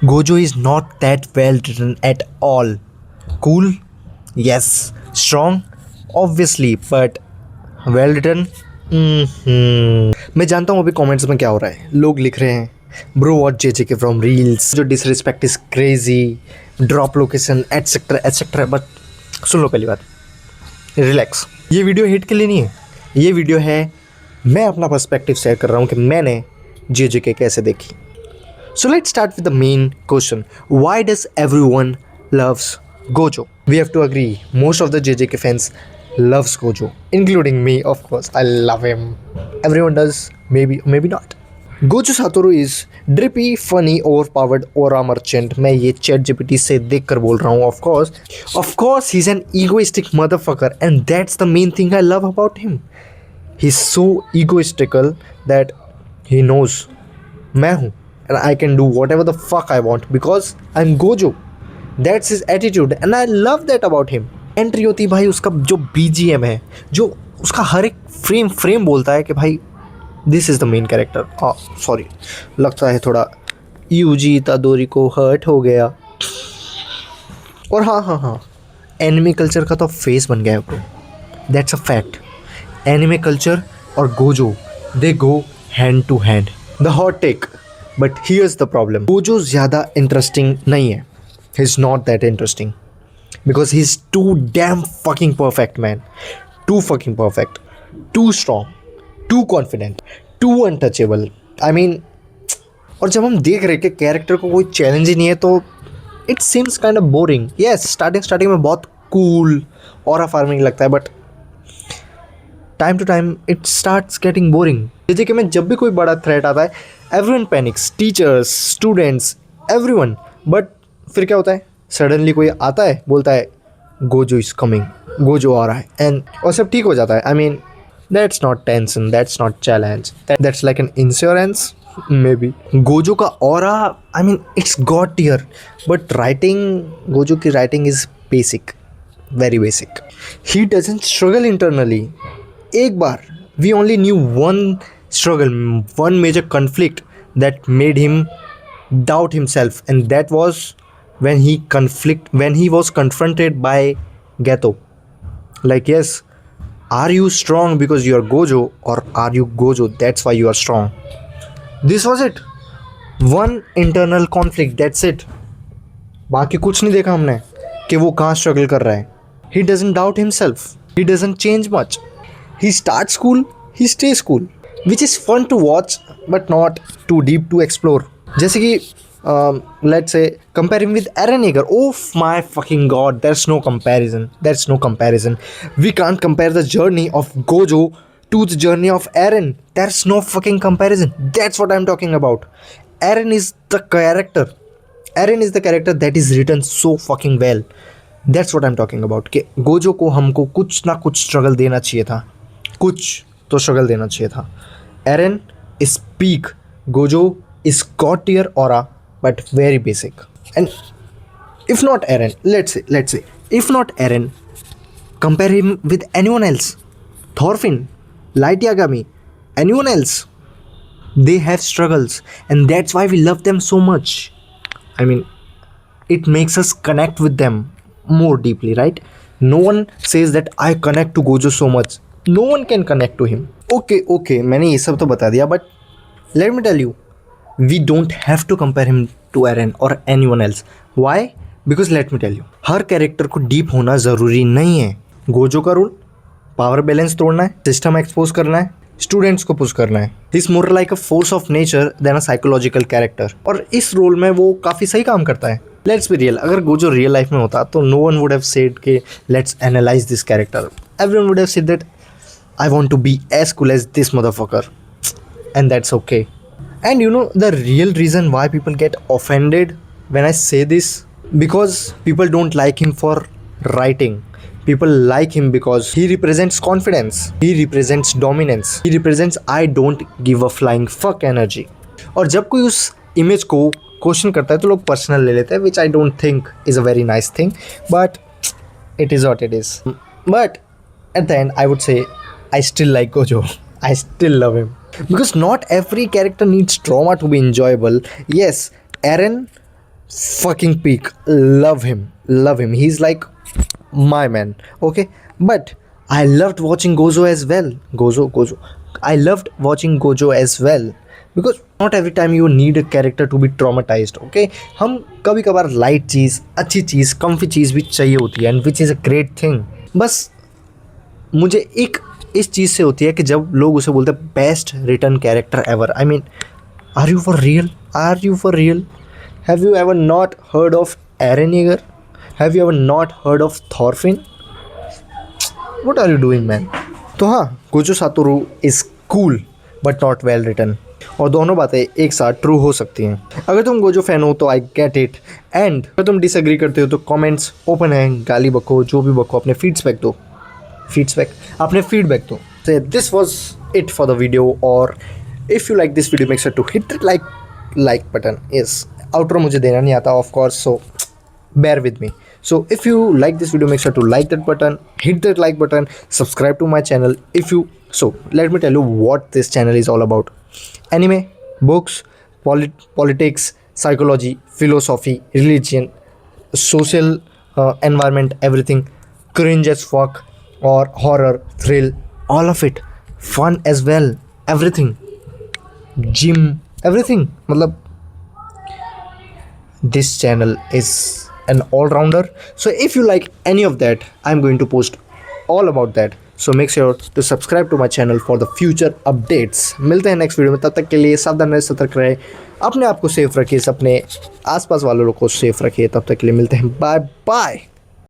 Gojo is not that well written at all. Cool? Yes. Strong? Obviously, but well written? मैं जानता हूँ अभी comments में क्या हो रहा है. लोग लिख रहे हैं bro what JJK from reels, जो disrespect is crazy, drop location etcetera etcetera. But सुन लो पहली बात, रिलैक्स. ये वीडियो हिट के लिए नहीं है, ये वीडियो है मैं अपना पर्सपेक्टिव शेयर कर रहा हूँ कि मैंने JJK कैसे देखी. So let's start with the main question. Why does everyone loves Gojo? We have to agree, most of the JJK fans loves Gojo, including me, of course. I love him. Everyone does, maybe not. Gojo Satoru is drippy, funny, overpowered aura merchant. मैं ये ChatGPT से देख कर बोल रहा हूँ. Of course, he's an egoistic motherfucker, and that's the main thing I love about him. He's so egoistical that he knows मैं हूँ and I can do whatever the fuck I want because I'm Gojo. That's his attitude and I love that about him. Entry होती भाई उसका जो BGM है, जो उसका हर एक फ्रेम बोलता है कि भाई this is the main character. Sorry, लगता है थोड़ा यूजी तादोरी को हर्ट हो गया. और हाँ, एनिमे कल्चर का तो फेस बन गया है bro. That's a fact. Anime culture और Gojo, they go hand to hand. The hot take. But here's the problem, Gojo ज़्यादा इंटरेस्टिंग नहीं है. He is not that interesting because he is too damn fucking perfect man. Too fucking perfect, too strong, too confident, too untouchable. I mean, और जब हम देख रहे कि character को कोई चैलेंज ही नहीं है तो it seems kind of boring. Yes, starting में बहुत कूल और फार्मिंग लगता है, but time to time it starts getting boring. जैसे कि मैं जब भी कोई बड़ा थ्रेट आता है, everyone panics, teachers, students, everyone. But फिर क्या होता है, सडनली कोई आता है, बोलता है गोजो इज़ कमिंग, गोजो आ रहा है, एंड और सब ठीक हो जाता है. I mean, that's not tension, that's not challenge, that's like an insurance maybe. Gojo का aura, I mean it's god tier. But writing, Gojo की writing is basic, very basic. He doesn't struggle internally. एक बार we only knew one struggle, one major conflict that made him doubt himself, and that was when he was confronted by Geto. Like, yes, are you strong because you are Gojo, or are you Gojo that's why you are strong? This was it. One internal conflict, that's it. बाकी कुछ नहीं देखा हमने कि वो कहाँ struggle कर रहा है. He doesn't doubt himself. He doesn't change much. He starts cool, he stays cool, which is fun to watch but not too deep to explore. जैसे कि let's say compare him with Eren Yeager. Oh my fucking god, there's no comparison. We can't compare the journey of Gojo to the journey of Eren. There's no fucking comparison. That's what I'm talking about. Eren is the character that is written so fucking well. That's what I'm talking about. कि Gojo को हमको कुछ ना कुछ struggle देना चाहिए था, कुछ तो स्ट्रगल देना चाहिए था. Eren is peak, Gojo is god tier aura, but very basic. And if not Eren, let's say if not Eren, compare him with anyone else. Thorfinn, Light Yagami, anyone else, they have struggles and that's why we love them so much. I mean, it makes us connect with them more deeply, right? No one says that I connect to Gojo so much. No one can connect to him. Okay, मैंने ये सब तो बता दिया, but let me tell you, we don't have to compare him to Eren or anyone else. Why? Because let me tell you, her character को deep होना ज़रूरी नहीं है. गोजो का रूल, पावर बैलेंस तोड़ना है, सिस्टम एक्सपोज करना है, स्टूडेंट्स को पुश करना है. He is more like a force of nature then a psychological character. और इस रोल में वो काफ़ी सही काम करता है. लेट्स बी रियल, अगर गोजो रियल लाइफ में होता तो no one would have said कि let's analyse this character. Everyone would have said that I want to be as cool as this motherfucker, and that's okay. And you know the real reason why people get offended when I say this, because people don't like him for writing. People like him because he represents confidence, he represents dominance, he represents I don't give a flying fuck energy. और जब कोई उस image को question करता है तो लोग personal ले लेते हैं, which I don't think is a very nice thing, but it is what it is. But at the end I would say I still like Gojo. I still love him because not every character needs trauma to be enjoyable. Yes, Eren fucking peak. Love him. He's like my man. Okay, but I loved watching Gojo as well. Gojo. I loved watching Gojo as well because not every time you need a character to be traumatized. Okay, हम कभी कभार light चीज़, अच्छी चीज़, comfy चीज़ भी चाहिए होती है, and which is a great thing. बस मुझे एक इस चीज़ से होती है कि जब लोग उसे बोलते हैं best written character ever. I mean, are you for real? Have you ever not heard of Eren Yeager? Have you ever not heard of Thorfinn? What are you doing man? तो हाँ, Gojo Satoru is cool but not well written, और दोनों बातें एक साथ true हो सकती हैं. अगर तुम गोजो फैन हो तो आई गेट इट, एंड अगर तुम डिसएग्री करते हो तो कमेंट्स ओपन हैं, गाली बको, जो भी बको, अपने फीडबैक दो. So this was it for the video, or if you like this video make sure to hit the like button. Yes, outro मुझे देना नहीं आता of course, so bear with me. So if you like this video make sure to like that button, hit that like button, subscribe to my channel. So let me tell you what this channel is all about: anime, books, politics, psychology, philosophy, religion, social environment, everything, cringe as fuck, or horror, thrill, all of it, fun as well, everything, gym, everything. मतलब this channel is an all-rounder. So if you like any of that, I'm going to post all about that. So make sure to subscribe to my channel for the future updates. मिलते हैं next video में, तब तक के लिए सावधान रहे, सतर्क रहे, अपने आप को सेफ रखिए, अपने आसपास वालों को सेफ रखिए. तब तक के लिए मिलते हैं, बाय बाय.